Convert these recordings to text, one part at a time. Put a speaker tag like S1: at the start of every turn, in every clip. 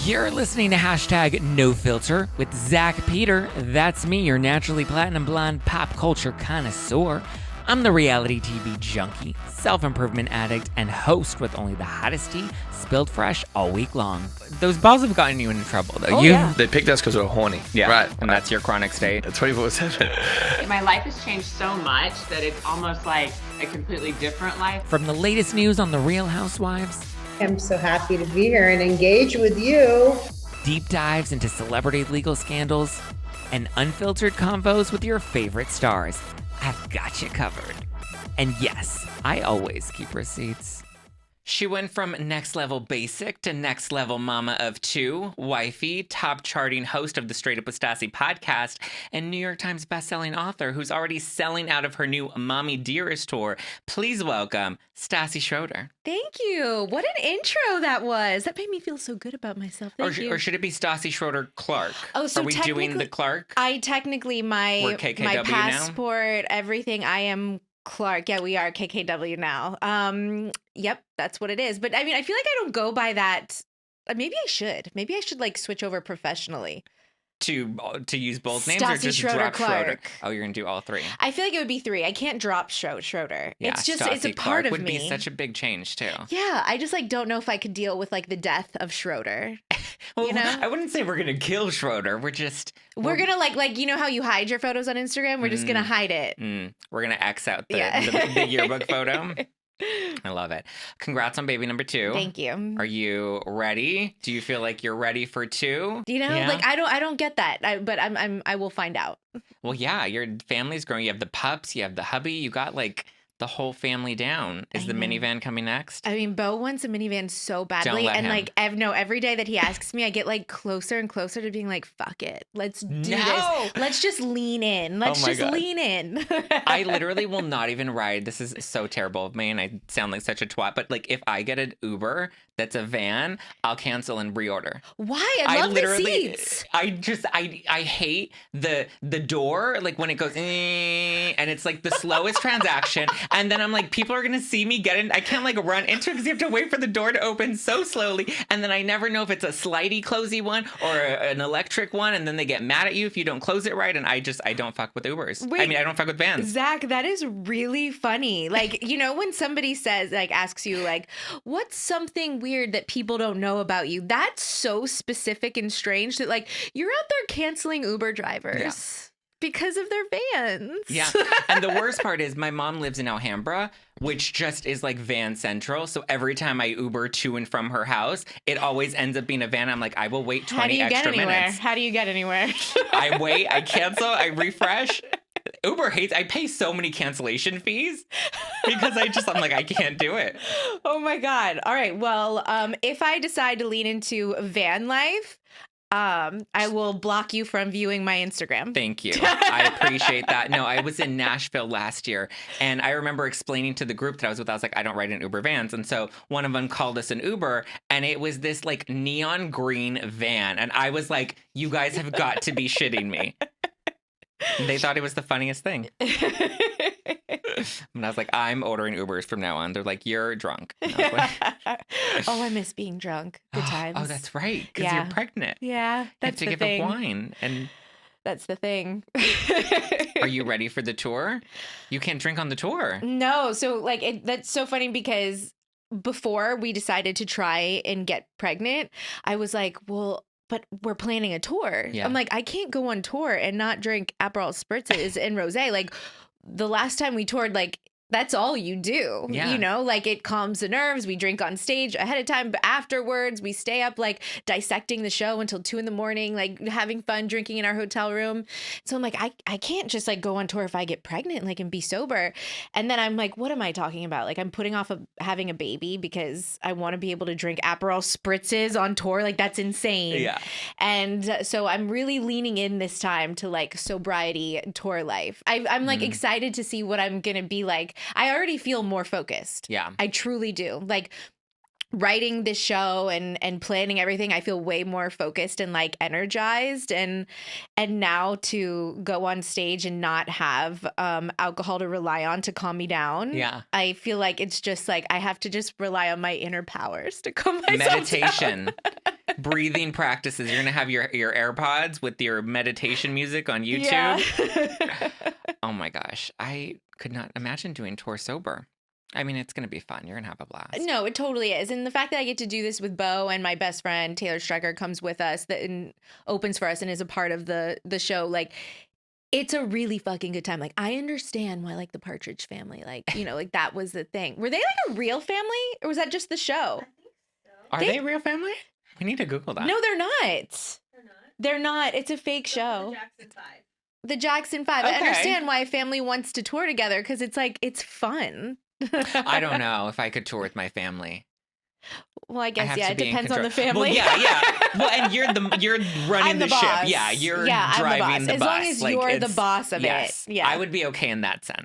S1: You're listening to hashtag No Filter with Zack Peter. That's me, your naturally platinum blonde pop culture connoisseur. I'm the reality TV junkie, self-improvement addict, and host with only the hottest tea spilled fresh all week long. Those balls have gotten you in trouble, though.
S2: Yeah. They picked us because we're horny.
S1: Yeah,
S2: right.
S1: And that's your chronic state.
S2: 24/7.
S3: My life has changed so much that it's almost like a completely different life.
S1: From the latest news on the Real Housewives,
S4: I'm so happy to be here and engage with you.
S1: deep dives into celebrity legal scandals, and unfiltered convos with your favorite stars, I've got you covered. And yes, I always keep receipts. She went from next level basic to next level mama of two, wifey, top charting host of the Straight Up with Stassi podcast, and New York Times bestselling author who's already selling out of her new Mommy Dearest tour. Please welcome Stassi Schroeder.
S5: Thank you. What an intro that was. That made me feel so good about myself. Thank you.
S1: Or should it be Stassi Schroder Clark?
S5: Oh, so
S1: are we doing the Clark?
S5: I technically,
S1: We're
S5: my
S1: KKW
S5: passport, everything, I am Clark. Yeah, we are KKW now. Yep, that's what it is. But I mean, I feel like I don't go by that. Maybe I should. Maybe I should like switch over professionally.
S1: To use both names or
S5: Stassi
S1: just
S5: Schroder
S1: drop
S5: Clark.
S1: Schroeder? Oh, you're going to do all three.
S5: I feel like it would be three. I can't drop Schroeder.
S1: Yeah,
S5: It's just,
S1: Stassi
S5: it's a
S1: Clark
S5: part of
S1: would
S5: me.
S1: be such a big change, too.
S5: Yeah, I just like don't know if I could deal with like the death of Schroeder.
S1: Well,
S5: You know?
S1: I wouldn't say we're going to kill Schroeder. We're
S5: We're gonna like you know how you hide your photos on Instagram? We're just gonna hide it.
S1: We're going to X out the yearbook photo. I love it. Congrats on baby number 2.
S5: Thank you.
S1: Are you ready? Do you feel like you're ready for 2?
S5: You know,
S1: Yeah?
S5: like I don't get that, but I will find out.
S1: Well, yeah, your family's growing. You have the pups, you have the hubby, you got like the whole family down. Is the
S5: know.
S1: minivan coming next?
S5: I mean, Beau wants a minivan so badly,
S1: let
S5: and
S1: him.
S5: like every day that he asks me, I get like closer and closer to being like, "Fuck it, let's do
S1: No!
S5: this. Let's just lean in. Let's
S1: my
S5: just
S1: God.
S5: lean in."
S1: I literally will not even ride. This is so terrible of me, and I sound like such a twat. But like, if I get an Uber that's a van, I'll cancel and reorder.
S5: Why? I love the seats.
S1: I hate the door, like when it goes, and it's like the slowest transaction. And then I'm like, people are gonna see me get in. I can't like run into it because you have to wait for the door to open so slowly. And then I never know if it's a slidey closey one or an electric one. And then they get mad at you if you don't close it right. And I don't fuck with Ubers. I
S5: Wait.
S1: mean, I don't fuck with vans.
S5: Zach, that is really funny. Like, you know, when somebody says, like, asks you, like, what's something weird that people don't know about you? That's so specific and strange that, like, you're out there canceling Uber drivers because of their vans.
S1: Yeah. And the worst part is my mom lives in Alhambra, which just is like van central. So every time I Uber to and from her house, it always ends up being a van. I'm like, I will wait 20 extra minutes.
S5: How do you get anywhere?
S1: I wait, I cancel, I refresh. Uber hates, I pay so many cancellation fees because I'm like, I can't do it.
S5: Oh my God. All right. Well, if I decide to lean into van life, I will block you from viewing my Instagram.
S1: Thank you. I appreciate that. No, I was in Nashville last year, and I remember explaining to the group that I was with, I was like, I don't ride in Uber vans. And so one of them called us an Uber, and it was this like neon green van. And I was like, you guys have got to be shitting me. And they thought it was the funniest thing. And I was like, I'm ordering Ubers from now on. They're like, you're drunk. And I was like,
S5: Oh, I miss being drunk. Good times.
S1: oh, that's right. Because
S5: Yeah.
S1: you're pregnant.
S5: Yeah,
S1: You have
S5: that's
S1: to
S5: the
S1: give
S5: thing.
S1: up wine. And
S5: That's the thing.
S1: are you ready for the tour? You can't drink on the tour.
S5: No, so like that's so funny because before we decided to try and get pregnant, I was like, well, but we're planning a tour.
S1: Yeah.
S5: I'm like, I can't go on tour and not drink Aperol spritzes and rosé. Like the last time we toured, like that's all you do.
S1: Yeah.
S5: You know, like it calms the nerves. We drink on stage ahead of time, but afterwards we stay up like dissecting the show until 2 a.m, like having fun drinking in our hotel room. So I'm like, I can't just like go on tour if I get pregnant, like, and be sober. And then I'm like, what am I talking about? Like I'm putting off having a baby because I want to be able to drink Aperol spritzes on tour. Like that's insane.
S1: Yeah.
S5: And so I'm really leaning in this time to like sobriety tour life. I'm like excited to see what I'm going to be like. I already feel more focused.
S1: Yeah.
S5: I truly do. Like writing this show and planning everything, I feel way more focused and like energized, and now to go on stage and not have alcohol to rely on to calm me down.
S1: Yeah.
S5: I feel like it's just like I have to just rely on my inner powers to calm myself
S1: Meditation.
S5: down.
S1: breathing practices. You're gonna have your AirPods with your meditation music on YouTube.
S5: Yeah.
S1: Oh my gosh, I could not imagine doing tour sober. I mean, it's gonna be fun. You're gonna have a blast.
S5: No, it totally is. And the fact that I get to do this with Beau and my best friend Taylor Strecker comes with us and opens for us and is a part of the show, like, it's a really fucking good time. Like, I understand why, like, the Partridge Family, like, you know, like, that was the thing. Were they like a real family, or was that just the show?
S1: Are they real family? We need to Google that.
S5: No, they're not. They're not. It's a fake show. The Jackson 5.
S1: Okay.
S5: I understand why a family wants to tour together, because it's like, it's fun.
S1: I don't know if I could tour with my family.
S5: Well, I
S1: I
S5: guess,
S1: have
S5: yeah,
S1: to
S5: it
S1: be in
S5: depends on the
S1: control.
S5: family.
S1: Well, yeah. Well, and you're running
S5: I'm the
S1: the ship.
S5: boss.
S1: Yeah, you're
S5: Yeah, I'm the
S1: driving
S5: boss.
S1: the
S5: As
S1: bus.
S5: long as
S1: Like,
S5: you're the
S1: it's-
S5: boss of it.
S1: yes,
S5: Yeah.
S1: I would be okay in that sense.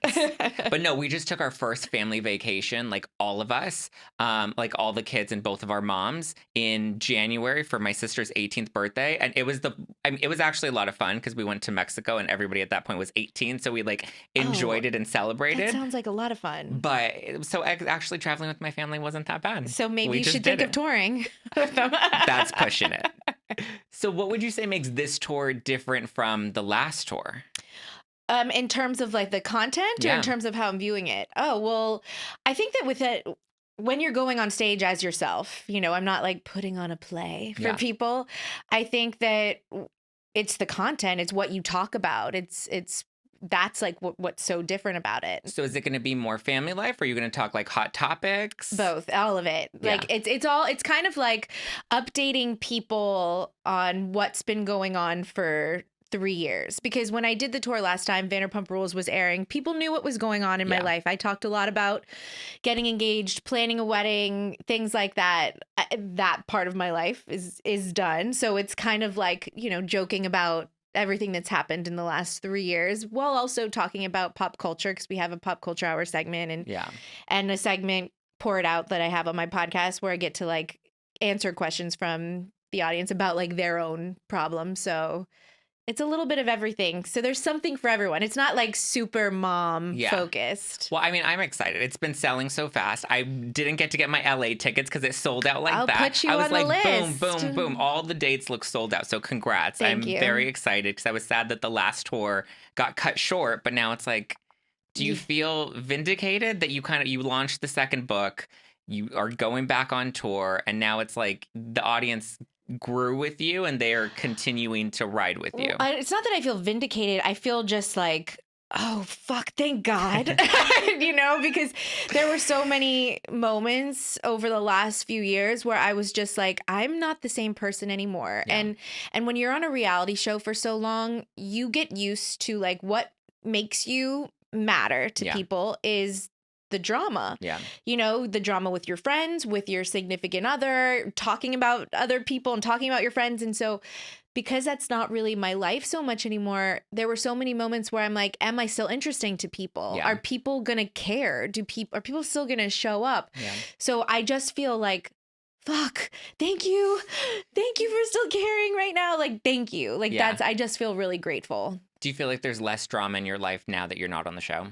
S1: But no, we just took our first family vacation, like all of us, like all the kids and both of our moms in January for my sister's 18th birthday, and it was it was actually a lot of fun because we went to Mexico and everybody at that point was 18, so we like enjoyed it and celebrated.
S5: That sounds like a lot of fun.
S1: But so actually traveling with my family wasn't that bad.
S5: So maybe
S1: We
S5: you
S1: just
S5: should
S1: did
S5: think of
S1: it.
S5: touring with them.
S1: That's pushing it. So what would you say makes this tour different from the last tour?
S5: In terms of like the content, or
S1: Yeah.
S5: in terms of how I'm viewing it? Oh, well, I think that with it, when you're going on stage as yourself, you know, I'm not like putting on a play for
S1: Yeah.
S5: people. I think that it's the content, it's what you talk about. That's like what's so different about it.
S1: So is it going to be more family life, or are you going to talk like hot topics?
S5: Both, all of it.
S1: Yeah.
S5: Like it's kind of like updating people on what's been going on for 3 years. Because when I did the tour last time, Vanderpump Rules was airing, people knew what was going on in my
S1: Yeah.
S5: life. I talked a lot about getting engaged, planning a wedding, things like that. That part of my life is done. So it's kind of like, you know, joking about everything that's happened in the last 3 years, while also talking about pop culture, because we have a pop culture hour segment and a segment Pour It Out that I have on my podcast where I get to like answer questions from the audience about like their own problems. So it's a little bit of everything. So there's something for everyone. It's not like super mom focused.
S1: Well, I mean, I'm excited. It's been selling so fast. I didn't get to get my LA tickets because it sold out like
S5: I'll
S1: that.
S5: put you
S1: I was
S5: on the
S1: like,
S5: list.
S1: boom, boom, boom. All the dates look sold out. So congrats.
S5: Thank
S1: I'm
S5: you.
S1: very excited because I was sad that the last tour got cut short. But now it's like, do you feel vindicated that you launched the second book, you are going back on tour, and now it's like the audience grew with you and they are continuing to ride with you?
S5: It's not that I feel vindicated. I feel just like, oh, fuck, thank God. You know, because there were so many moments over the last few years where I was just like, I'm not the same person anymore.
S1: Yeah.
S5: And when you're on a reality show for so long, you get used to like what makes you matter to people is the drama.
S1: Yeah.
S5: You know, the drama with your friends, with your significant other, talking about other people and talking about your friends. And so because that's not really my life so much anymore, there were so many moments where I'm like, am I still interesting to people?
S1: Yeah.
S5: Are people going to care? Are people still going to show up?
S1: Yeah.
S5: So I just feel like, fuck, thank you. Thank you for still caring right now. Like, thank you. Like I just feel really grateful.
S1: Do you feel like there's less drama in your life now that you're not on the show?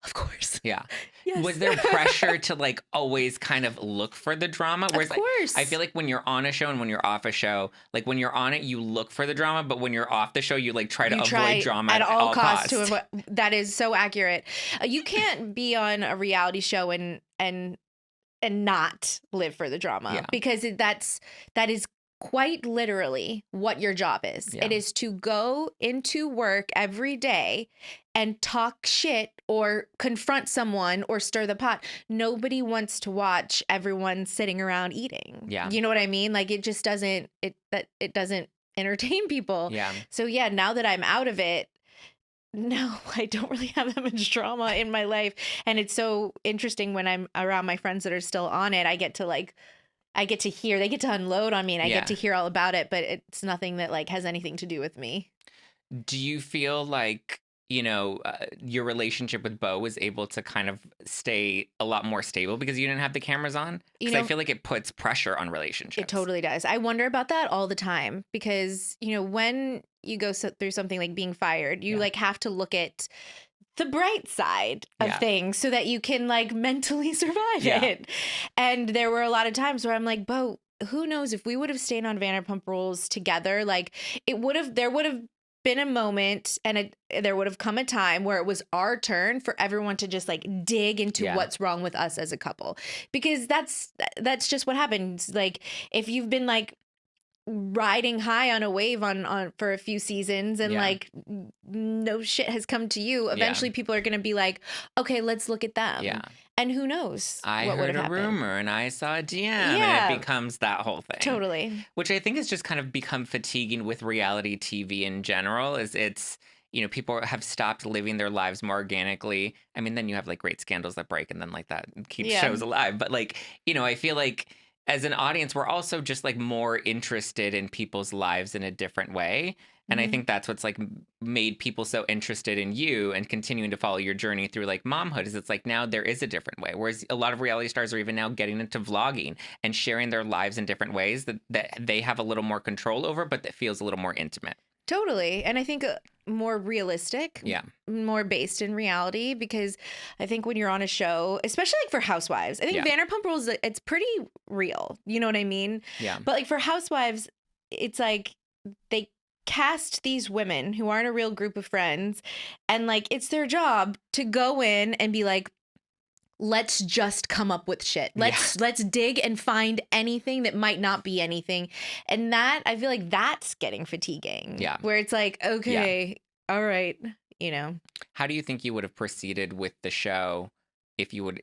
S5: Of course.
S1: Yeah.
S5: Yes.
S1: Was there pressure to like always kind of look for the drama? Whereas,
S5: Of course.
S1: I feel like when you're on a show and when you're off a show, like when you're on it, you look for the drama, but when you're off the show, you like try to avoid drama
S5: at all costs to
S1: costs.
S5: avoid. That is so accurate. You can't be on a reality show and not live for the drama because that is quite literally what your job is.
S1: Yeah.
S5: It is to go into work every day and talk shit or confront someone or stir the pot. Nobody wants to watch everyone sitting around eating.
S1: Yeah.
S5: You know what I mean? Like it just doesn't it doesn't entertain people.
S1: Yeah.
S5: So yeah, now that I'm out of it, no, I don't really have that much drama in my life. And it's so interesting when I'm around my friends that are still on it. I get to hear, they get to unload on me and I get to hear all about it, but it's nothing that like has anything to do with me.
S1: Do you feel like, you know, your relationship with Beau was able to kind of stay a lot more stable because you didn't have the cameras on? Because I feel like it puts pressure on relationships.
S5: It totally does. I wonder about that all the time because, you know, when you go through something like being fired, you like have to look at the bright side of things so that you can like mentally survive it. And there were a lot of times where I'm like, Beau, who knows if we would have stayed on Vanderpump Rules together, like there would have been a moment and there would have come a time where it was our turn for everyone to just like dig into what's wrong with us as a couple, because that's just what happens. Like if you've been like riding high on a wave on for a few seasons and like no shit has come to you, eventually people are going to be like, okay, let's look at them. And who knows
S1: I
S5: what would
S1: heard
S5: have
S1: a
S5: happened.
S1: rumor and I saw a DM and it becomes that whole thing.
S5: Totally.
S1: Which I think has just kind of become fatiguing with reality TV in general, is it's, you know, people have stopped living their lives more organically. I mean, then you have like great scandals that break and then like that keeps shows alive. But like, you know, I feel like as an audience, we're also just like more interested in people's lives in a different way. And I think that's what's like made people so interested in you and continuing to follow your journey through like momhood, is it's like now there is a different way. Whereas a lot of reality stars are even now getting into vlogging and sharing their lives in different ways that they have a little more control over, but that feels a little more intimate.
S5: Totally. And I think more realistic, more based in reality, because I think when you're on a show, especially like for Housewives, I think Vanderpump Rules, it's pretty real. You know what I mean?
S1: Yeah.
S5: But like for Housewives, it's like they cast these women who aren't a real group of friends, and like it's their job to go in and be like, let's just come up with shit. Let's dig and find anything that might not be anything. And that, I feel like that's getting fatiguing.
S1: Yeah.
S5: Where it's like, okay, all right, you know.
S1: How do you think you would have proceeded with the show if you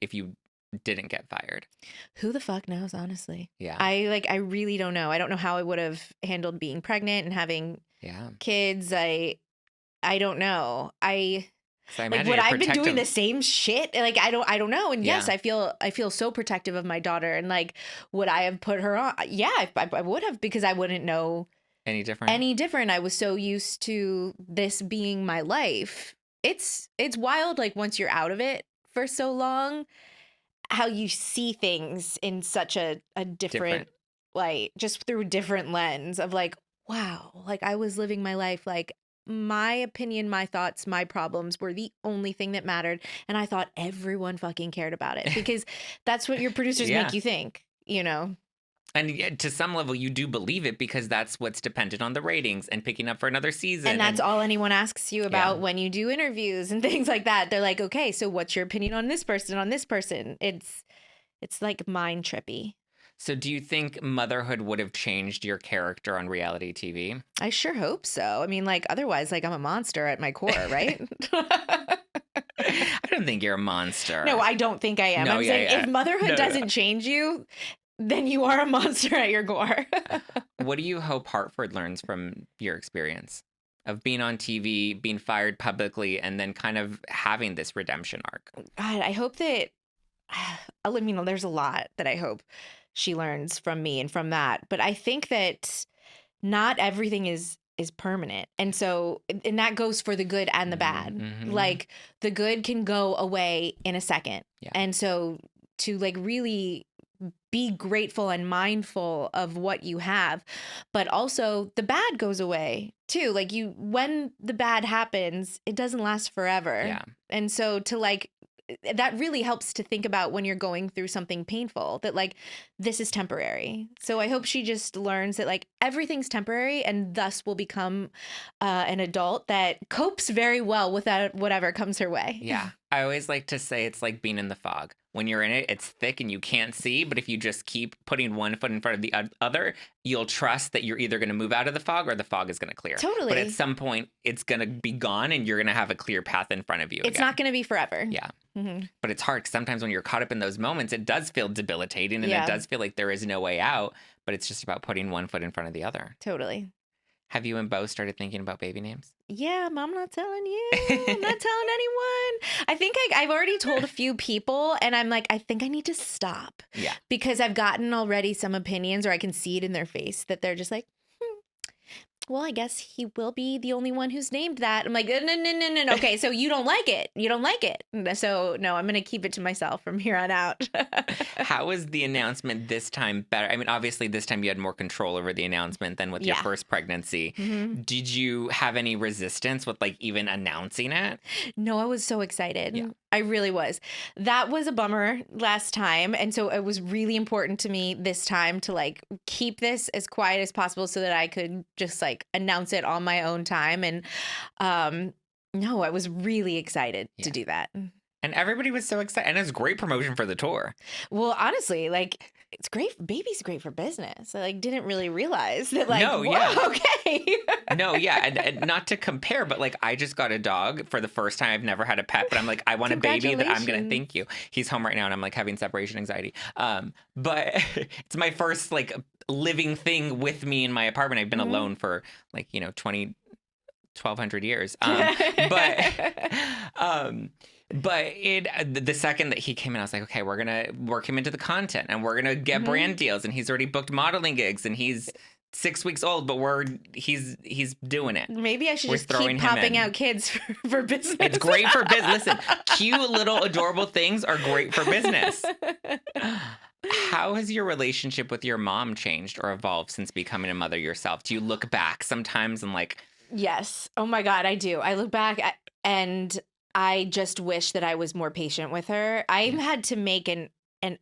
S1: didn't get fired?
S5: Who the fuck knows, honestly?
S1: Yeah.
S5: I really don't know. I don't know how I would have handled being pregnant and having kids. I don't know.
S1: So
S5: like, would I been doing the same shit? Like, I don't know. And yes, I feel so protective of my daughter. And like, would I have put her on? Yeah, I would have, because I wouldn't know
S1: any different.
S5: I was so used to this being my life. It's wild. Like once you're out of it for so long, how you see things in such a different light, just through a different lens of like, wow, like I was living my life like, my opinion, my thoughts, my problems were the only thing that mattered. And I thought everyone fucking cared about it, because that's what your producers make you think, you know?
S1: And to some level, you do believe it, because that's what's dependent on the ratings and picking up for another season.
S5: And that's all anyone asks you about when you do interviews and things like that. They're like, okay, so what's your opinion on this person? It's like mind trippy.
S1: So do you think motherhood would have changed your character on reality TV?
S5: I sure hope so. I mean, like, otherwise, like, I'm a monster at my core, right?
S1: I don't think you're a monster.
S5: No, I don't think I am.
S1: No,
S5: I'm saying if motherhood doesn't change you, then you are a monster at your core.
S1: What do you hope Hartford learns from your experience of being on TV, being fired publicly, and then kind of having this redemption arc?
S5: God, I hope that, I mean, there's a lot that I hope she learns from me and from that. But I think that not everything is permanent. And so, and that goes for the good and the bad. Mm-hmm. Like the good can go away in a second. Yeah. And so to like really be grateful and mindful of what you have, but also the bad goes away too. Like when the bad happens, it doesn't last forever.
S1: Yeah. And
S5: so to like, that really helps to think about when you're going through something painful, that like, this is temporary. So I hope she just learns that like everything's temporary, and thus will become an adult that copes very well with whatever comes her way.
S1: Yeah. I always like to say it's like being in the fog. When you're in it, it's thick and you can't see. But if you just keep putting one foot in front of the other, you'll trust that you're either going to move out of the fog or the fog is going to clear.
S5: Totally.
S1: But at some point, it's going to be gone and you're going to have a clear path in front of you.
S5: It's not going to be forever.
S1: Yeah. Mm-hmm. But it's hard. Sometimes when you're caught up in those moments, it does feel debilitating and it does feel like there is no way out. But it's just about putting one foot in front of the other.
S5: Totally.
S1: Have you and Beau started thinking about baby names?
S5: Yeah, Mom, I'm not telling you. I'm not telling anyone. I think I've already told a few people, and I'm like, I think I need to stop.
S1: Yeah.
S5: Because I've gotten already some opinions, or I can see it in their face, that they're just like, well, I guess he will be the only one who's named that. I'm like, no. Okay, so you don't like it. You don't like it. So, no, I'm going to keep it to myself from here on out.
S1: How was the announcement this time better? I mean, obviously, this time you had more control over the announcement than with your first pregnancy. Mm-hmm. Did you have any resistance with, like, even announcing it?
S5: No, I was so excited. Yeah. I really was. That was a bummer last time. And so it was really important to me this time to like keep this as quiet as possible so that I could just like announce it on my own time. And no, I was really excited to do that.
S1: And everybody was so excited. And it was great promotion for the tour.
S5: Well, honestly, like it's great. Baby's great for business. I like didn't really realize that like,
S1: No,
S5: whoa,
S1: yeah.
S5: okay.
S1: No, yeah. And not to compare, but like I just got a dog for the first time. I've never had a pet, but I'm like, I want a baby that I'm going to thank you. He's home right now and I'm like having separation anxiety. But it's my first like living thing with me in my apartment. I've been alone for like, 1,200 years. But the second that he came in, I was like, okay, we're going to work him into the content and we're going to get brand deals. And he's already booked modeling gigs and he's 6 weeks old, but he's doing it.
S5: Maybe I should just keep popping out kids for business.
S1: It's great for business. Listen, cute little adorable things are great for business. How has your relationship with your mom changed or evolved since becoming a mother yourself? Do you look back sometimes and like...
S5: Yes. Oh my God, I do. I look back and I just wish that I was more patient with her. I've had to make an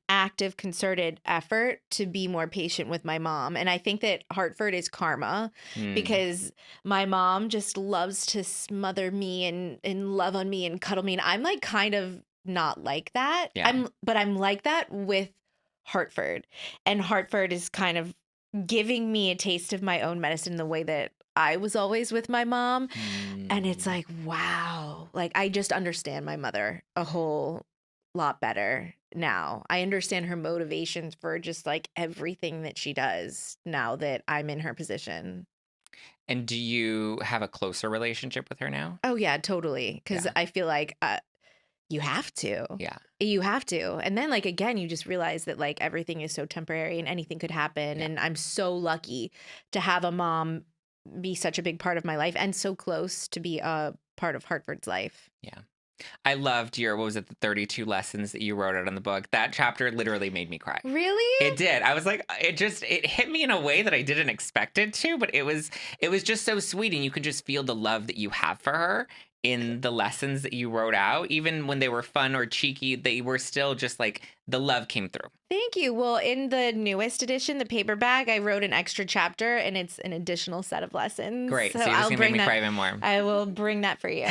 S5: active, concerted effort to be more patient with my mom. And I think that Hartford is karma because my mom just loves to smother me and love on me and cuddle me. And I'm like kind of not like that.
S1: Yeah.
S5: But I'm like that with Hartford. And Hartford is kind of giving me a taste of my own medicine the way that I was always with my mom. And it's like, wow, like I just understand my mother a whole lot better now. I understand her motivations for just like everything that she does now that I'm in her position.
S1: And do you have a closer relationship with her now?
S5: Oh yeah, totally. Because I feel like you have to.
S1: Yeah.
S5: You have to. And then like, again, you just realize that like everything is so temporary and anything could happen. Yeah. And I'm so lucky to have a mom be such a big part of my life and so close to be a part of Hartford's life.
S1: Yeah. I loved the 32 lessons that you wrote out in the book. That chapter literally made me cry.
S5: Really?
S1: It did. I was like, it hit me in a way that I didn't expect it to, but it was just so sweet. And you could just feel the love that you have for her in the lessons that you wrote out. Even when they were fun or cheeky, they were still just like the love came through.
S5: Thank you. Well, in the newest edition, the paperback, I wrote an extra chapter and it's an additional set of lessons.
S1: Great. So you're just going to make me cry even more.
S5: I will bring that for you.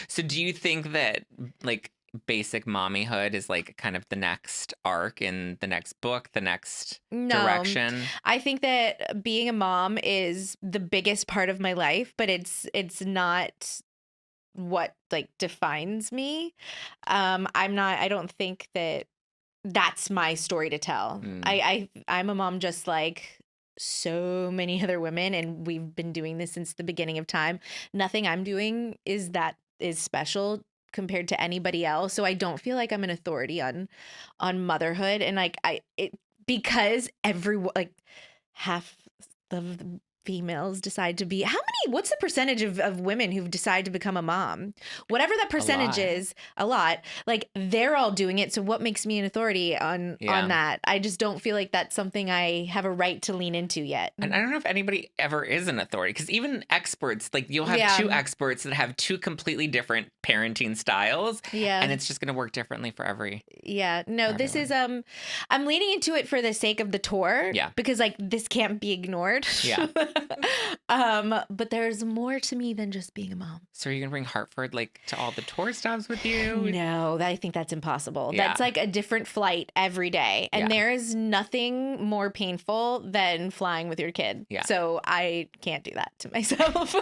S1: So do you think that like basic mommyhood is like kind of the next arc in the next book, the next direction?
S5: I think that being a mom is the biggest part of my life, but it's not what like defines me. I don't think that that's my story to tell. I'm a mom just like so many other women, and we've been doing this since the beginning of time. Nothing I'm doing is special compared to anybody else. So I don't feel like I'm an authority on motherhood. And like because everyone, like half of the females decide to be, what's the percentage of women who've decided to become a mom? Whatever that percentage is, a lot, like they're all doing it. So what makes me an authority on that? I just don't feel like that's something I have a right to lean into yet.
S1: And I don't know if anybody ever is an authority, because even experts, like you'll have two experts that have two completely different parenting styles.
S5: Yeah.
S1: And it's just going to work differently for every.
S5: Yeah. No, this is, I'm leaning into it for the sake of the tour.
S1: Yeah.
S5: Because like this can't be ignored.
S1: Yeah.
S5: But there's more to me than just being a mom.
S1: So are you gonna bring Hartford like to all the tour stops with you?
S5: No, I think that's impossible.
S1: Yeah.
S5: That's like a different flight every day. And there is nothing more painful than flying with your kid.
S1: Yeah.
S5: So I can't do that to myself.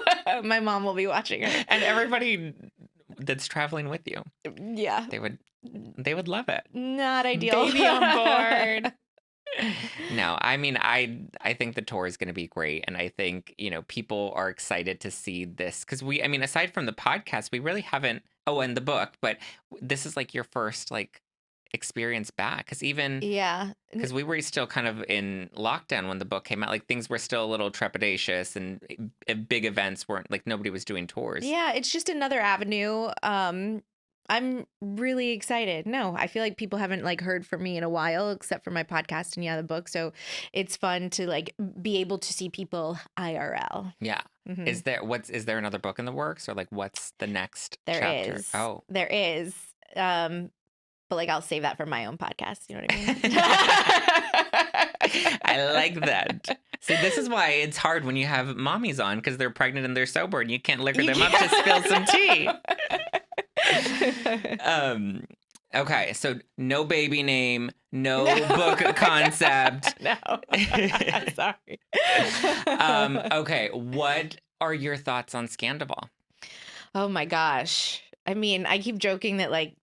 S5: My mom will be watching her.
S1: And everybody that's traveling with you.
S5: Yeah.
S1: They would love it.
S5: Not ideal.
S1: Baby on board. No, I mean, I think the tour is going to be great. And I think, people are excited to see this because aside from the podcast, we really haven't, and the book, but this is like your first like experience back. Because because we were still kind of in lockdown when the book came out, like things were still a little trepidatious and big events weren't like nobody was doing tours.
S5: Yeah, it's just another avenue. I'm really excited. No, I feel like people haven't like heard from me in a while, except for my podcast and the book. So it's fun to like be able to see people IRL.
S1: Yeah.
S5: Mhm.
S1: Is there another book in the works, or like what's the next
S5: There
S1: chapter?
S5: is.
S1: Oh.
S5: There is. But like I'll save that for my own podcast. You know what I mean?
S1: I like that. See, this is why it's hard when you have mommies on, because they're pregnant and they're sober and you can't liquor them up to spill some tea. Okay, so no baby name, no book concept.
S5: No. Sorry.
S1: Okay, what are your thoughts on Scandoval?
S5: Oh my gosh. I mean, I keep joking that like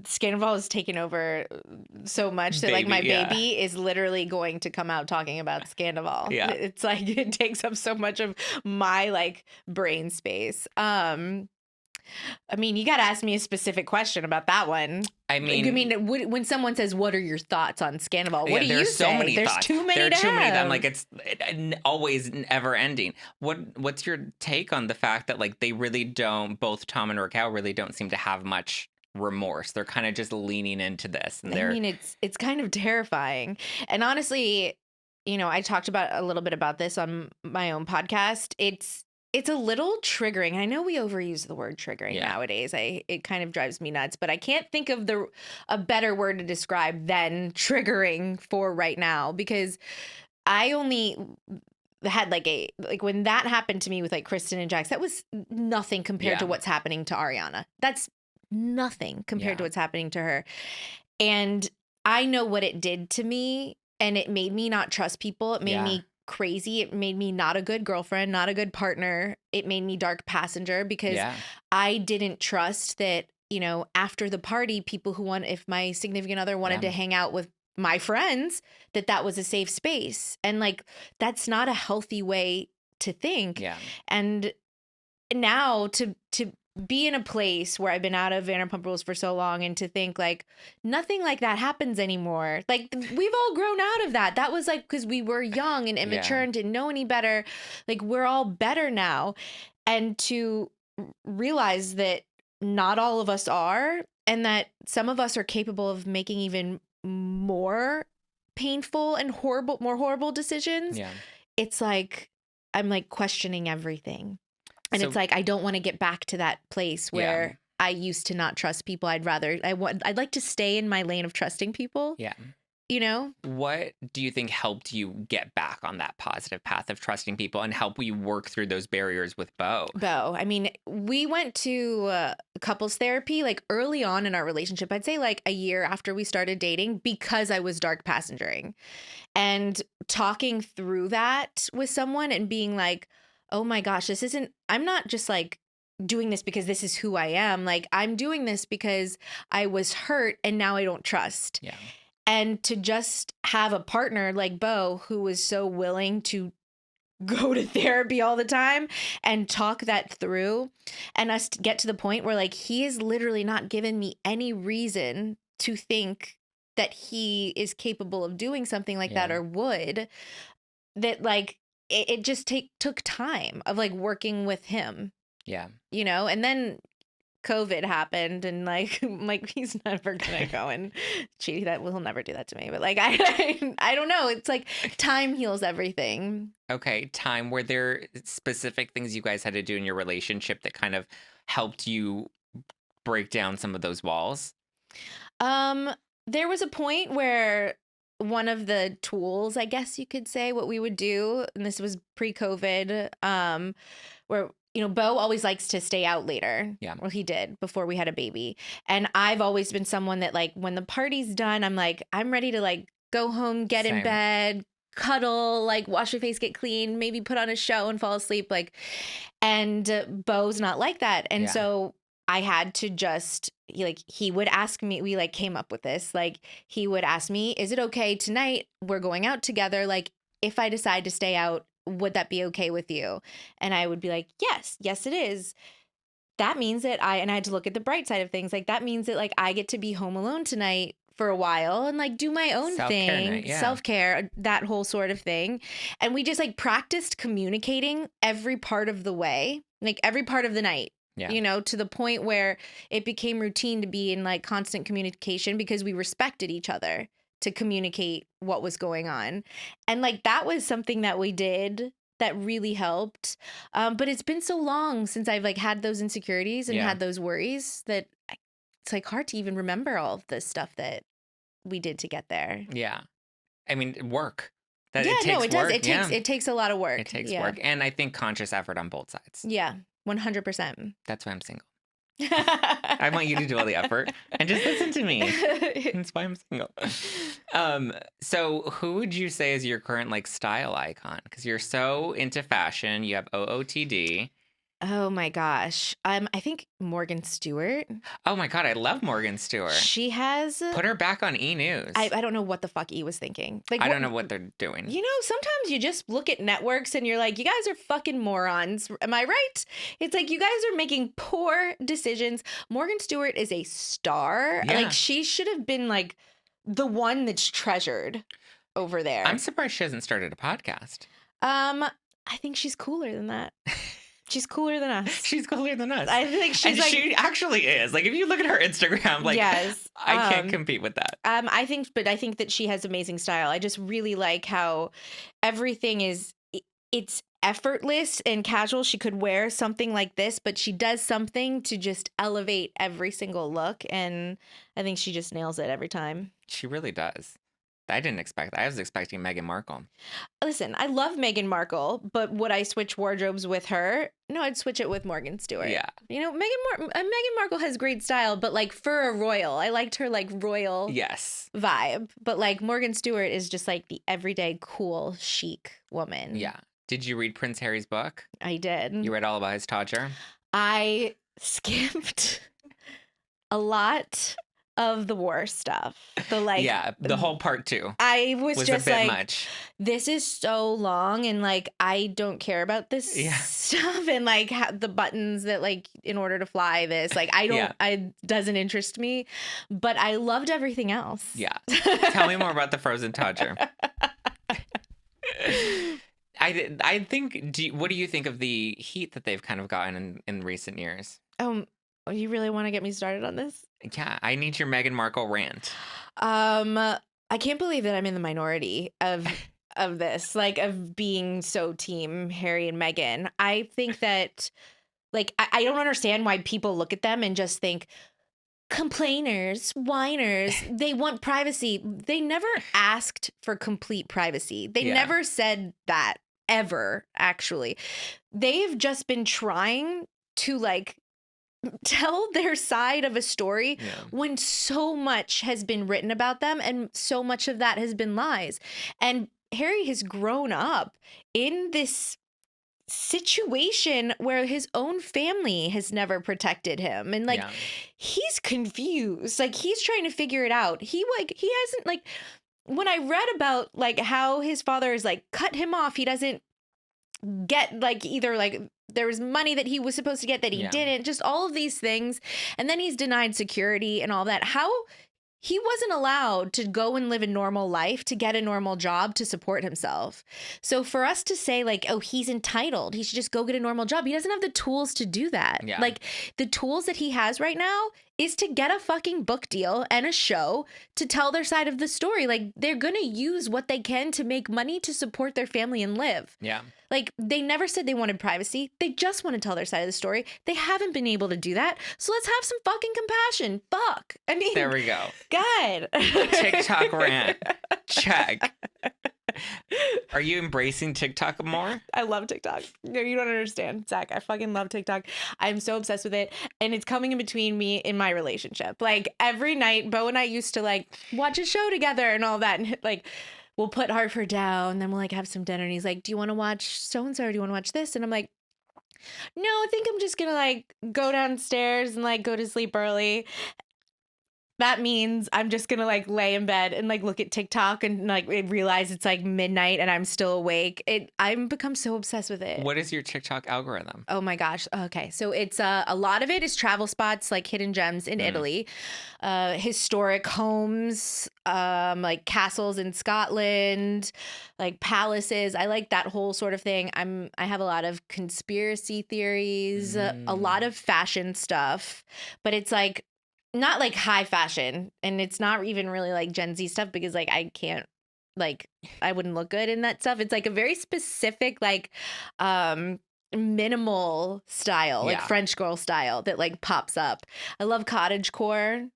S5: Scandoval has taken over so much that like my baby is literally going to come out talking about Scandoval.
S1: Yeah.
S5: It's like it takes up so much of my like brain space. I mean, you got to ask me a specific question about that one.
S1: I mean,
S5: when someone says, "What are your thoughts on Scandoval?" What do you
S1: there's
S5: say?
S1: so many
S5: There's
S1: thoughts.
S5: too many.
S1: There are
S5: to
S1: too many of them.
S5: have.
S1: Like it's always ever ending. What's your take on the fact that like they really don't, both Tom and Raquel really don't seem to have much remorse? They're kind of just leaning into this, and
S5: I mean, it's kind of terrifying. And honestly, you know, I talked about a little bit about this on my own podcast. It's a little triggering. I know we overuse the word triggering nowadays. It kind of drives me nuts, but I can't think of a better word to describe than triggering for right now, because I only had like when that happened to me with like Kristen and Jax, that was nothing compared to what's happening to Ariana. That's nothing compared to what's happening to her. And I know what it did to me, and it made me not trust people. It made me crazy. It made me not a good girlfriend, not a good partner. It made me dark passenger, because I didn't trust that, you know, after the party, people if my significant other wanted to hang out with my friends, that was a safe space. And like, that's not a healthy way to think. Yeah. And now to be in a place where I've been out of Vanderpump Rules for so long, and to think like nothing like that happens anymore. Like we've all grown out of that. That was like because we were young and immature and didn't know any better. Like we're all better now. And to realize that not all of us are, and that some of us are capable of making even more painful and more horrible decisions. Yeah. It's like I'm like questioning everything. And it's like, I don't want to get back to that place where I used to not trust people. I'd like to stay in my lane of trusting people. Yeah. You know? What
S1: do you think helped you get back on that positive path of trusting people and help you work through those barriers with Beau?
S5: I mean, we went to couples therapy like early on in our relationship. I'd say like a year after we started dating, because I was dark passengering, and talking through that with someone and being like, oh my gosh, I'm not just like doing this because this is who I am. Like I'm doing this because I was hurt and now I don't trust. Yeah. And to just have a partner like Beau, who was so willing to go to therapy all the time and talk that through, and us to get to the point where like he has literally not given me any reason to think that he is capable of doing something like that, or would, that like it just took time of like working with him. Yeah. You know, and then COVID happened, and like he's never gonna go and cheat. He'll never do that to me. But like I don't know. It's like time heals everything.
S1: Okay, time. Were there specific things you guys had to do in your relationship that kind of helped you break down some of those walls?
S5: There was a point where one of the tools, I guess you could say, what we would do, and this was pre-COVID, where, you know, Beau always likes to stay out later. Yeah. Well, he did before we had a baby. And I've always been someone that like, when the party's done, I'm like, I'm ready to like go home, get in bed, cuddle, like wash my face, get clean, maybe put on a show and fall asleep. Like, and Beau's not like that. And so I had to just, he would ask me, we like came up with this, like he would ask me, is it okay tonight? We're going out together. Like if I decide to stay out, would that be okay with you? And I would be like, yes, it is. That means that I had to look at the bright side of things. Like that means that like I get to be home alone tonight for a while and like do my own thing, self-care, that whole sort of thing. And we just like practiced communicating every part of the way, like every part of the night.
S2: Yeah.
S5: You know, to the point where it became routine to be in like constant communication because we respected each other to communicate what was going on. And like that was something that we did that really helped. But it's been so long since I've like had those insecurities and had those worries that it's like hard to even remember all of this stuff that we did to get there.
S1: Yeah. I mean, work.
S5: It
S1: takes
S5: does.
S1: work.
S5: It takes a lot of work.
S1: It takes work. And I think conscious effort on both sides.
S5: Yeah, 100%.
S1: That's why I'm single. I want you to do all the effort and just listen to me. That's why I'm single. So who would you say is your current like style icon? Because you're so into fashion. You have OOTD.
S5: Oh my gosh. I think Morgan Stewart.
S1: Oh my God, I love Morgan Stewart.
S5: She has
S1: Put her back on E! News.
S5: I don't know what the fuck E was thinking. Like,
S1: I don't know what they're doing.
S5: You know, sometimes you just look at networks and you're like, you guys are fucking morons. Am I right? It's like you guys are making poor decisions. Morgan Stewart is a star.
S1: Yeah.
S5: Like she should have been like the one that's treasured over there.
S1: I'm surprised she hasn't started a podcast.
S5: I think she's cooler than that. She's cooler than us.
S1: She's cooler than us.
S5: I think she's
S1: and
S5: like,
S1: she actually is. Like if you look at her Instagram, like
S5: yes,
S1: I can't compete with that.
S5: I think that she has amazing style. I just really like how everything it's effortless and casual. She could wear something like this, but she does something to just elevate every single look. And I think she just nails it every time.
S1: She really does. I didn't expect that. I was expecting Meghan Markle.
S5: Listen, I love Meghan Markle, but would I switch wardrobes with her? No, I'd switch it with Morgan Stewart.
S1: Yeah.
S5: You know, Meghan Markle has great style, but like for a royal, I liked her like royal vibe. But like Morgan Stewart is just like the everyday cool, chic woman.
S1: Yeah. Did you read Prince Harry's book?
S5: I did.
S1: You read all about his Todger?
S5: I skipped a lot of the war stuff.
S1: The whole part 2.
S5: I was just
S1: a bit
S5: like,
S1: much.
S5: This is so long, and like I don't care about this stuff, and like the buttons that like in order to fly this, like I don't, I doesn't interest me, but I loved everything else.
S1: Yeah, tell me more about the Frozen Todger. I think. What do you think of the heat that they've kind of gotten in recent years?
S5: You really want to get me started on this?
S1: Yeah, I need your Meghan Markle rant.
S5: I can't believe that I'm in the minority of this, like of being so team Harry and Meghan. I think that like I don't understand why people look at them and just think complainers, whiners, they want privacy. They never asked for complete privacy. They never said that ever, actually. They've just been trying to like tell their side of a story when so much has been written about them and so much of that has been lies. And Harry has grown up in this situation where his own family has never protected him, and like he's confused, like he's trying to figure it out. He hasn't, like, when I read about like how his father has like cut him off, he doesn't get like either like there was money that he was supposed to get that he didn't, just all of these things, and then he's denied security and all that. How he wasn't allowed to go and live a normal life, to get a normal job, to support himself. So for us to say like, oh, he's entitled, he should just go get a normal job, he doesn't have the tools to do that. Like the tools that he has right now is to get a fucking book deal and a show to tell their side of the story. Like they're going to use what they can to make money to support their family and live. Yeah. Like they never said they wanted privacy. They just want to tell their side of the story. They haven't been able to do that. So let's have some fucking compassion. Fuck. I mean,
S1: there we go.
S5: God.
S1: TikTok rant. Check. Are you embracing TikTok more?
S5: I love TikTok. No, you don't understand, Zach. I fucking love TikTok. I'm so obsessed with it. And it's coming in between me in my relationship. Like every night, Beau and I used to like watch a show together and all that. And like, we'll put Hartford down, then we'll like have some dinner. And he's like, do you want to watch so-and-so or do you want to watch this? And I'm like, no, I think I'm just going to like go downstairs and like go to sleep early. that means I'm just gonna like lay in bed and like look at TikTok and like realize it's like midnight and I'm still awake. I'm become so obsessed with it.
S1: What is your TikTok algorithm?
S5: Oh my gosh. Okay. So it's a lot of it is travel spots, like hidden gems in Italy, historic homes, like castles in Scotland, like palaces. I like that whole sort of thing. I have a lot of conspiracy theories, a lot of fashion stuff, but it's like not like high fashion, and it's not even really like Gen Z stuff because like I can't, like I wouldn't look good in that stuff. It's like a very specific like minimal style, like French girl style that like pops up. I love cottagecore.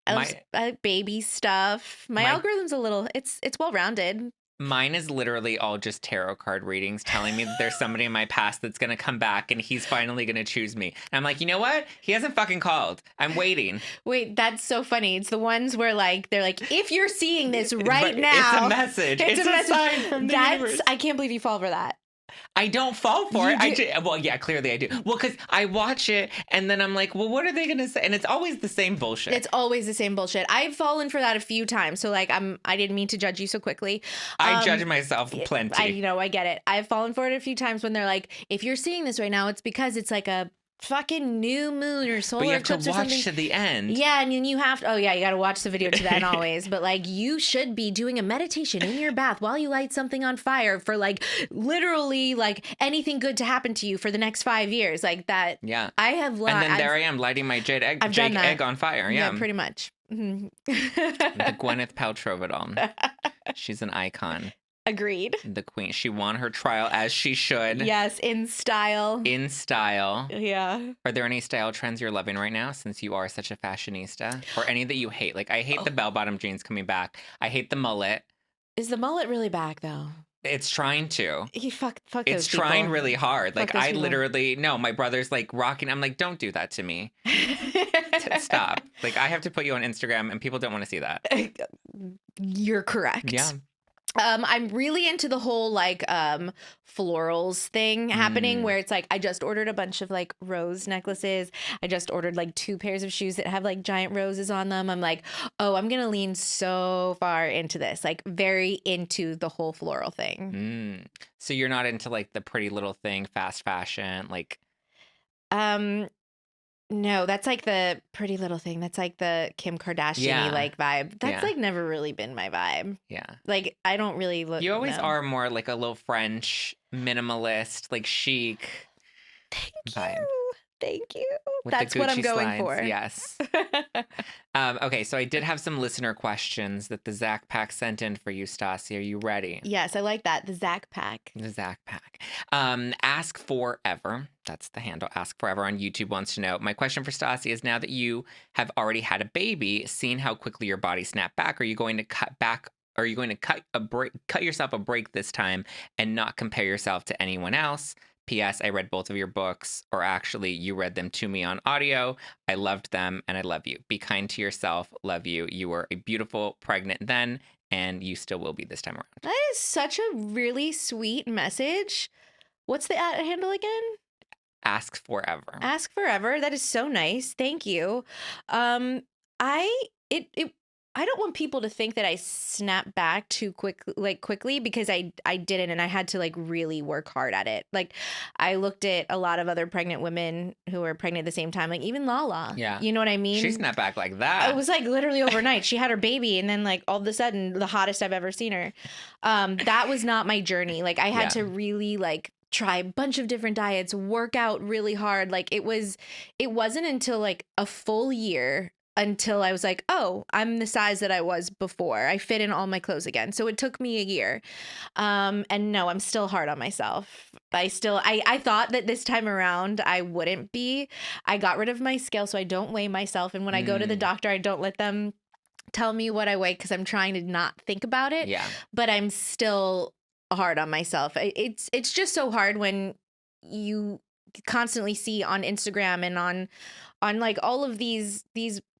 S5: I like baby stuff. My algorithm's a little, it's well rounded.
S1: Mine is literally all just tarot card readings telling me that there's somebody in my past that's going to come back and he's finally going to choose me. And I'm like, you know what? He hasn't fucking called. I'm waiting.
S5: Wait, that's so funny. It's the ones where like, they're like, if you're seeing this right now.
S1: It's a message. It's a message. Sign from the universe.
S5: I can't believe you fall for that.
S1: I don't fall for it. Well, yeah, clearly I do. Well, because I watch it and then I'm like, well, what are they going to say? And it's always the same bullshit.
S5: It's always the same bullshit. I've fallen for that a few times. So like, I didn't mean to judge you so quickly.
S1: I judge myself plenty.
S5: I get it. I've fallen for it a few times when they're like, if you're seeing this right now, it's because it's like a fucking new moon or solar eclipse or something.
S1: But you have to watch to the end.
S5: Yeah, and then you have to, you got to watch the video to the end always. But like, you should be doing a meditation in your bath while you light something on fire for like literally like anything good to happen to you for the next 5 years. Like that.
S1: Yeah.
S5: I have.
S1: And then there I am lighting my jade egg on fire. Yeah,
S5: pretty much. Mm-hmm.
S1: The Gwyneth Paltrow of it all. She's an icon.
S5: Agreed.
S1: The queen. She won her trial as she should.
S5: Yes, in style.
S1: In style.
S5: Yeah.
S1: Are there any style trends you're loving right now since you are such a fashionista? Or any that you hate? Like, I hate the bell-bottom jeans coming back. I hate the mullet.
S5: Is the mullet really back, though?
S1: It's trying to.
S5: Fuck
S1: it's
S5: those
S1: trying
S5: people.
S1: really hard. Like, I
S5: people.
S1: literally, no, my brother's like rocking. I'm like, don't do that to me. Stop. Like, I have to put you on Instagram and people don't want to see that.
S5: You're correct.
S1: Yeah.
S5: I'm really into the whole like florals thing happening where it's like I just ordered a bunch of like rose necklaces. I just ordered like 2 pairs of shoes that have like giant roses on them. I'm like, oh, I'm gonna lean so far into this, like very into the whole floral thing.
S1: So you're not into like the pretty little thing, fast fashion, like
S5: no, that's like the pretty little thing. That's like the Kim Kardashian-y like vibe. That's like never really been my vibe.
S1: Yeah.
S5: Like I don't really look.
S1: You always are more like a little French minimalist, like chic vibe.
S5: Thank you.
S1: With
S5: That's what I'm going
S1: slides.
S5: for.
S1: Yes. Okay, so I did have some listener questions that the Zack Pack sent in for you, Stassi. Are you ready?
S5: Yes, I like that. The Zack Pack.
S1: The Zack Pack. Ask Forever. That's the handle. Ask Forever on YouTube wants to know. My question for Stassi is, now that you have already had a baby, seeing how quickly your body snapped back, are you going to cut back? Are you going to cut yourself a break this time and not compare yourself to anyone else? P.S. I read both of your books, or actually, you read them to me on audio. I loved them, and I love you. Be kind to yourself. Love you. You were a beautiful pregnant then, and you still will be this time around.
S5: That is such a really sweet message. What's the handle again?
S1: Ask Forever.
S5: Ask Forever. That is so nice. Thank you. I don't want people to think that I snap back too quickly because I didn't, and I had to like really work hard at it. Like I looked at a lot of other pregnant women who were pregnant at the same time, like even Lala.
S1: Yeah.
S5: You know what I mean?
S1: She snapped back like that.
S5: It was like literally overnight. She had her baby and then like all of a sudden the hottest I've ever seen her. That was not my journey. Like I had to really like try a bunch of different diets, work out really hard. Like it wasn't until like a full year until I was like, oh, I'm the size that I was before. I fit in all my clothes again. So it took me a year. And no, I'm still hard on myself. I thought that this time around I wouldn't be. I got rid of my scale so I don't weigh myself. And when I go to the doctor, I don't let them tell me what I weigh because I'm trying to not think about it.
S1: Yeah. But
S5: I'm still hard on myself. It's just so hard when you constantly see on Instagram and on like all of these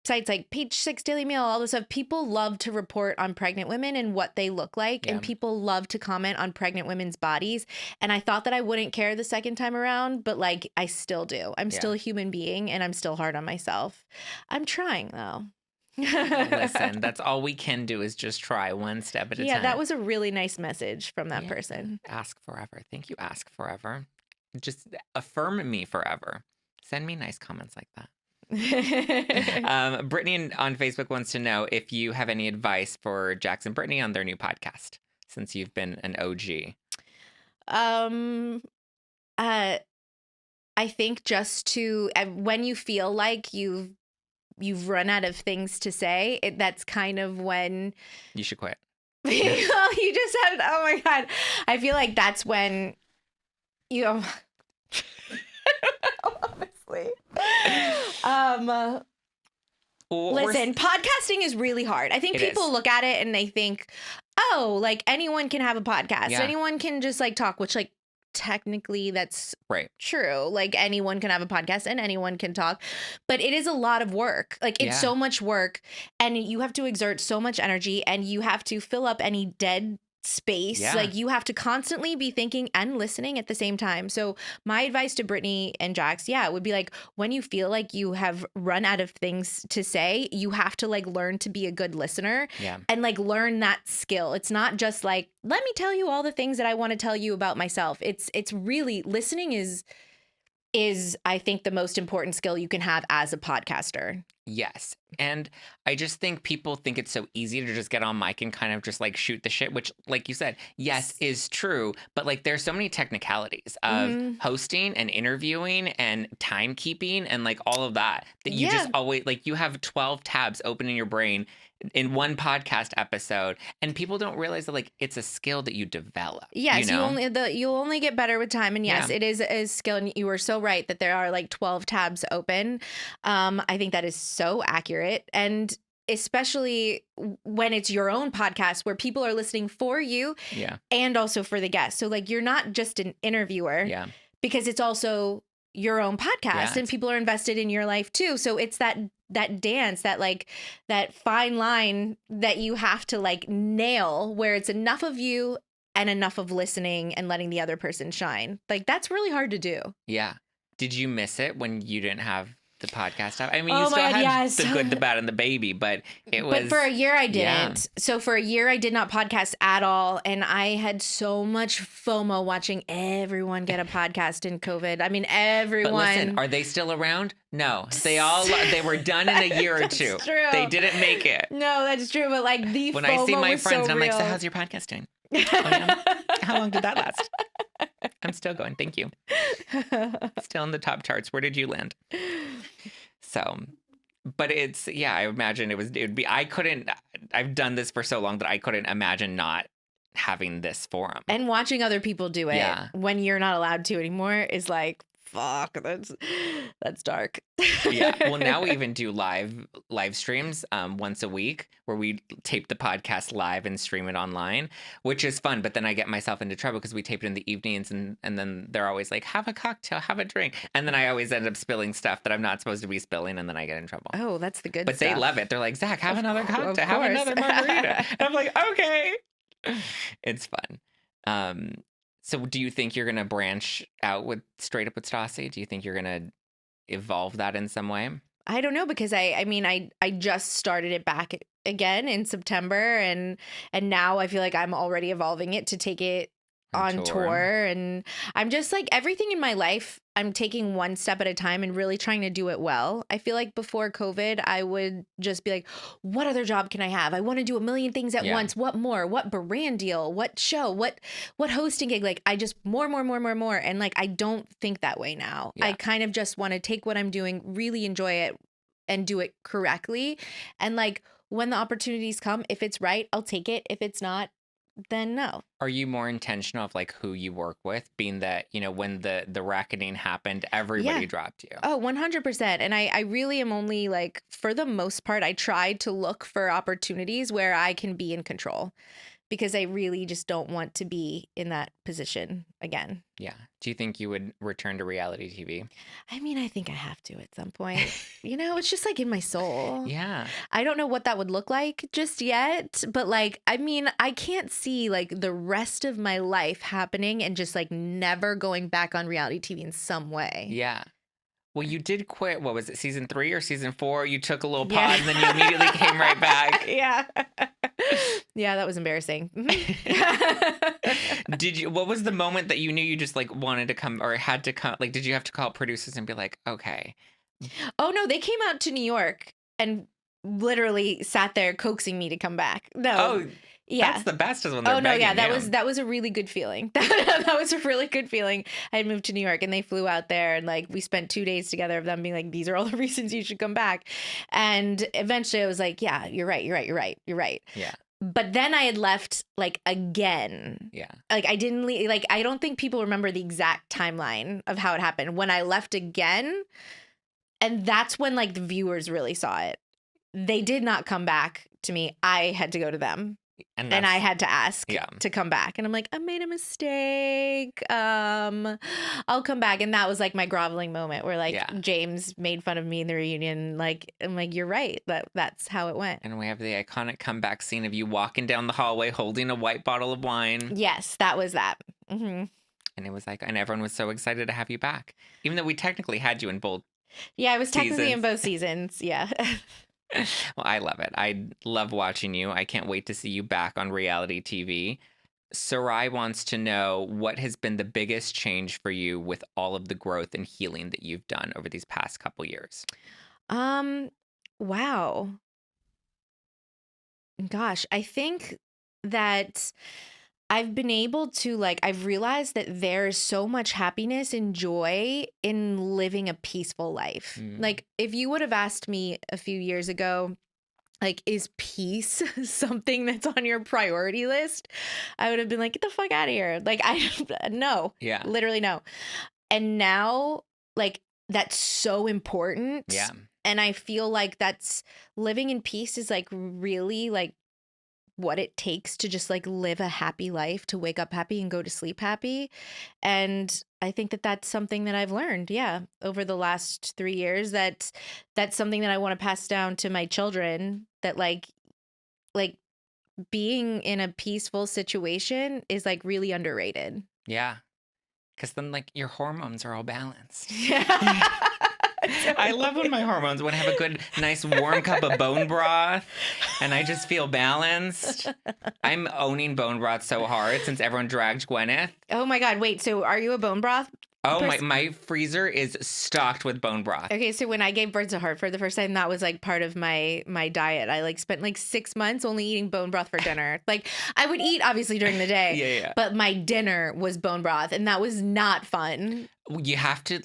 S5: sites like Page 6, Daily Mail, all this stuff, people love to report on pregnant women and what they look like. And people love to comment on pregnant women's bodies. And I thought that I wouldn't care the second time around, but like I still do. I'm still a human being and I'm still hard on myself. I'm trying though.
S1: Listen, that's all we can do is just try one step at a time.
S5: Yeah, that was a really nice message from that person.
S1: Ask forever. Thank you, Ask Forever. Just affirm me forever. Send me nice comments like that. Brittany on Facebook wants to know if you have any advice for Jax and Brittany on their new podcast, since you've been an OG.
S5: I think just to when you feel like you've run out of things to say, that's kind of when
S1: you should quit.
S5: You just have. Oh my God, I feel like that's when you. Honestly, listen, podcasting is really hard. I think people look at it and they think, oh, like anyone can have a podcast. Yeah. Anyone can just like talk, which like technically that's
S1: right.
S5: True. Like anyone can have a podcast and anyone can talk, but it is a lot of work. Like it's so much work and you have to exert so much energy and you have to fill up any dead space. Like you have to constantly be thinking and listening at the same time. So my advice to Brittany and Jax, would be like when you feel like you have run out of things to say, you have to like learn to be a good listener and like learn that skill. It's not just like, let me tell you all the things that I want to tell you about myself. It's really listening is I think the most important skill you can have as a podcaster.
S1: Yes. And I just think people think it's so easy to just get on mic and kind of just like shoot the shit, which like you said, yes, is true. But like there's so many technicalities of hosting and interviewing and timekeeping and like all of that you just always like you have 12 tabs open in your brain in one podcast episode, and people don't realize that like it's a skill that you develop.
S5: Yes, you'll only get better with time, and yes, it is a skill. And you were so right that there are like 12 tabs open. I think that is so accurate, and especially when it's your own podcast where people are listening for you, and also for the guests. So like you're not just an interviewer, because it's also your own podcast, and people are invested in your life too. So it's that dance, that fine line that you have to like nail, where it's enough of you and enough of listening and letting the other person shine. Like that's really hard to do.
S1: Yeah. Did you miss it when you didn't have the podcast up? I mean, you still had the good, the bad, and the baby, but it was...
S5: But for a year I didn't. So for a year I did not podcast at all. And I had so much FOMO watching everyone get a podcast in COVID. I mean, everyone.
S1: But listen, are they still around? No. They were done in a year or two.
S5: True.
S1: They didn't make it.
S5: No, that's true. But like the
S1: when
S5: FOMO
S1: I see my
S5: was
S1: friends
S5: so
S1: and I'm
S5: real.
S1: like, so how's your podcast doing? Oh, yeah. How long did that last? I'm still going. Thank you. Still in the top charts. Where did you land? So, but it's, I imagine it would be, I've done this for so long that I couldn't imagine not having this forum.
S5: And watching other people do it when you're not allowed to anymore is like, fuck, that's dark.
S1: Well, now we even do live streams once a week where we tape the podcast live and stream it online, which is fun. But then I get myself into trouble because we tape it in the evenings and then they're always like, have a cocktail, have a drink. And then I always end up spilling stuff that I'm not supposed to be spilling, and then I get in trouble.
S5: Oh, that's the good
S1: stuff. But they love it. They're like, Zach, have another cocktail, have another margarita. And I'm like, okay. It's fun. So do you think you're going to branch out with Straight Up with Stassi? Do you think you're going to evolve that in some way?
S5: I don't know, because I just started it back again in September, and now I feel like I'm already evolving it to take it on tour. And I'm just like, everything in my life, I'm taking one step at a time and really trying to do it well. I feel like before COVID, I would just be like, what other job can I have? I want to do a million things at once. What more? What brand deal? What show? What hosting gig? Like I just more. And like, I don't think that way now. I kind of just want to take what I'm doing, really enjoy it, and do it correctly. And like, when the opportunities come, if it's right, I'll take it. If it's not, then no.
S1: Are you more intentional of like who you work with, being that, when the reckoning happened, everybody dropped you?
S5: Oh, 100%. And I really am only like, for the most part, I tried to look for opportunities where I can be in control, because I really just don't want to be in that position again. Yeah.
S1: Do you think you would return to reality TV?
S5: I mean, I think I have to at some point. It's just like in my soul.
S1: Yeah.
S5: I don't know what that would look like just yet. But like, I mean, I can't see like the rest of my life happening and just like never going back on reality TV in some way.
S1: Yeah. Well, you did quit. What was it, season 3 or season 4? You took a little pause and then you immediately came right back.
S5: Yeah. Yeah, that was embarrassing.
S1: What was the moment that you knew you just like wanted to come or had to come? Like, did you have to call producers and be like, okay?
S5: Oh, no, they came out to New York and literally sat there coaxing me to come back. No.
S1: Oh,
S5: yeah.
S1: That's the best is when they're
S5: Oh, no, yeah,
S1: begging
S5: that was a really good feeling. That was a really good feeling. I had moved to New York and they flew out there and like we spent 2 days together of them being like, these are all the reasons you should come back. And eventually I was like, yeah, you're right.
S1: Yeah.
S5: But then I had left like again.
S1: Yeah.
S5: Like I didn't leave, like I don't think people remember the exact timeline of how it happened. When I left again, and that's when like the viewers really saw it. They did not come back to me. I had to go to them. And I had to ask to come back. And I'm like, I made a mistake. I'll come back. And that was like my groveling moment where like James made fun of me in the reunion. Like, I'm like, you're right. That's how it went.
S1: And we have the iconic comeback scene of you walking down the hallway holding a white bottle of wine.
S5: Yes, that was that. Mm-hmm.
S1: And it was like, and everyone was so excited to have you back. Even though we technically had you in both.
S5: Yeah, I was technically in both seasons. Yeah.
S1: Well, I love it. I love watching you. I can't wait to see you back on reality TV. Sarai wants to know what has been the biggest change for you with all of the growth and healing that you've done over these past couple years.
S5: Wow. Gosh, I think that I've been able to I've realized that there's so much happiness and joy in living a peaceful life. Like if you would have asked me a few years ago, like, is peace something that's on your priority list? I would have been like, get the fuck out of here. Like, no.
S1: Yeah.
S5: Literally no. And now, like, that's so important.
S1: Yeah.
S5: And I feel like that's living in peace is like really like what it takes to just like live a happy life, to wake up happy and go to sleep happy. And I think that that's something that I've learned, over the last 3 years. That's something that I want to pass down to my children, that like being in a peaceful situation is like really underrated.
S1: Yeah. Because then like your hormones are all balanced.
S5: Yeah.
S1: I love when my hormones, when I have a good, nice, warm cup of bone broth and I just feel balanced. I'm owning bone broth so hard since everyone dragged Gwyneth.
S5: Oh my God. Wait, so are you a bone broth?
S1: Oh, my freezer is stocked with bone broth.
S5: Okay, so when I gave birth to Hartford the first time, that was like part of my diet. I like spent like 6 months only eating bone broth for dinner. Like I would eat obviously during the day,
S1: Yeah.
S5: but my dinner was bone broth, and that was not fun.
S1: You have to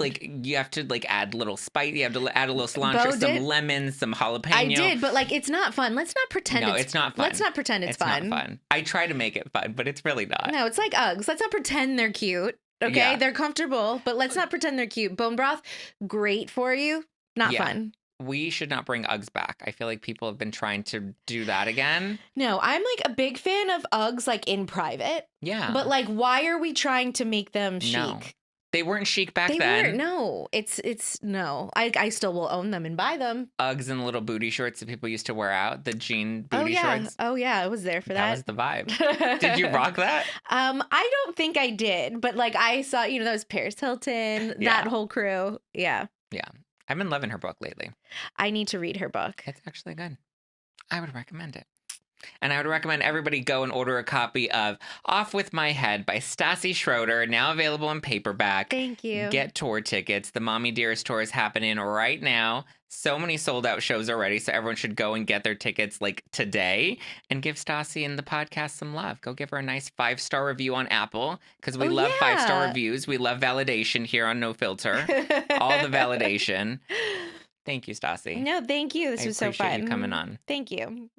S1: add little spice. You have to add a little cilantro, some lemons, some jalapeno.
S5: I did, but like it's not fun. Let's not pretend.
S1: No, it's not fun.
S5: Let's not pretend it's fun.
S1: Not fun. I try to make it fun, but it's really not.
S5: No, it's like Uggs. Let's not pretend they're cute. Okay,
S1: Yeah.
S5: They're comfortable, but let's not pretend they're cute. Bone broth, great for you. Not fun.
S1: We should not bring Uggs back. I feel like people have been trying to do that again.
S5: No, I'm like a big fan of Uggs like in private.
S1: Yeah.
S5: But like, why are we trying to make them chic?
S1: No. They weren't chic back then.
S5: They weren't. No, it's no. I still will own them and buy them.
S1: Uggs and the little booty shorts that people used to wear out, the jean booty shorts.
S5: Oh yeah, I was there for that.
S1: That was the vibe. Did you rock that?
S5: I don't think I did, but like I saw, that was Paris Hilton, that whole crew. Yeah.
S1: Yeah. I've been loving her book lately.
S5: I need to read her book.
S1: It's actually good. I would recommend it. And I would recommend everybody go and order a copy of Off With My Head by Stassi Schroeder, now available in paperback.
S5: Thank you.
S1: Get tour tickets. The Mommy Dearest tour is happening right now. So many sold out shows already, so everyone should go and get their tickets like today and give Stassi and the podcast some love. Go give her a nice 5-star review on Apple, because we love 5-star reviews. We love validation here on No Filter. All the validation. Thank you, Stassi.
S5: No, thank you. This was so fun.
S1: I appreciate you coming on.
S5: Thank you.